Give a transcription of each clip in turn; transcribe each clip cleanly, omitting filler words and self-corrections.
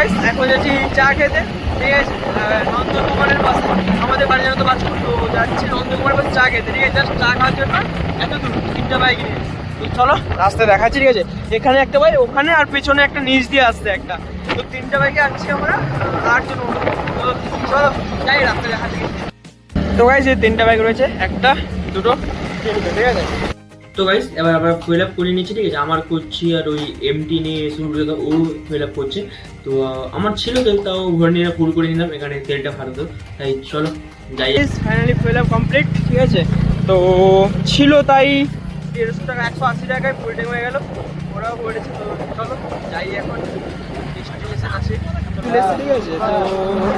Guys এখন যাচ্ছি চা খেতে, ঠিক আছে, নন্দকুমারের পাশে আমাদের বাড়ি জানো তো বাজপুর, তো যাচ্ছি নন্দকুমারের পাশে চা খেতে, ঠিক আছে, জাস্ট চা খাওয়ার জন্য এত দূর 3টা বাইক নিয়ে। তো চলো রাস্তায় দেখাচ্ছি, ঠিক আছে, এখানে একটা বাইক, ওখানে আর পেছনে একটা নিচ দিয়ে আসছে একটা, তো 3টা বাইকে আসছি আমরা 8 জন। তো চলো যাই রাস্তায় দেখাচ্ছি। তো গাইস এই 3টা বাইক রয়েছে, একটা দুটো তিনটে, ঠিক আছে। তো গাইস এবার আমরা ফুয়েল আপ করে নিচ্ছি, ঠিক আছে, আমার করছি আর ওই এমটি নিয়ে শুরু ও ফুয়েল আপ করছে। তো আমার ছিল তেল, তাও ভরে নিয়ে ফুল করে নিলাম, এখানে তেলটা ভালো তো, তাই চলো যাই। ফাইনালি ফুয়েল আপ কমপ্লিট, ঠিক আছে। তো ছিল তাই 150 টাকা 180 টাকায় ফুল ট্যাঙ্ক হয়ে গেল, ওরাও করেছে। তো চলো যাই এখন ডেস্টিনেশন আছে, ঠিক আছে।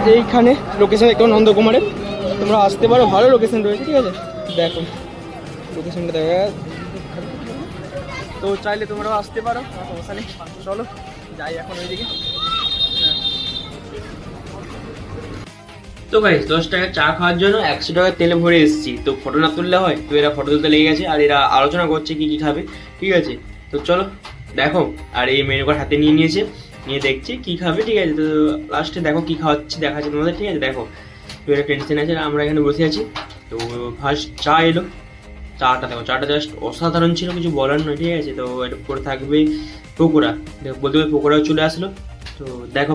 তো এইখানে লোকেশন একটু নন্দকুমারের, তোমরা আসতে পারো, ভালো লোকেশন রয়েছে, ঠিক আছে, দেখো লোকেশনটা দেখা। তো চাইলে তোমরাও আসতে পারো, সমস্যা নেই। চলো যাই এখন ওইদিকে। তো গাইস 10 টাকা চা খাওয়ার জন্য 100 টাকা তেলে ভরে এসেছি, তো ফটো না তুললে হয়, তো এরা ফটো তুলতে লেগে গেছে আর এরা আলোচনা করছে কি কি খাবে, ঠিক আছে। তো চলো দেখো, আর এই মেনু কার্ড হাতে নিয়ে নিয়েছে, নিয়ে দেখছি কি খাবে, ঠিক আছে। তো লাস্টে দেখো কি খাওয়াচ্ছি, দেখাচ্ছি তোমাদের, ঠিক আছে। দেখো তো এরা টেনশন আছে, আমরা এখানে বসে আছি। তো ফার্স্ট চা এলো, চাটা দেখো, চাটা জাস্ট অসাধারণ ছিল, কিছু বলার নয়, ঠিক আছে। তো এর উপরে থাকবে পকোড়া, বলতে পকোড়াও চলে আসলো, তো দেখো।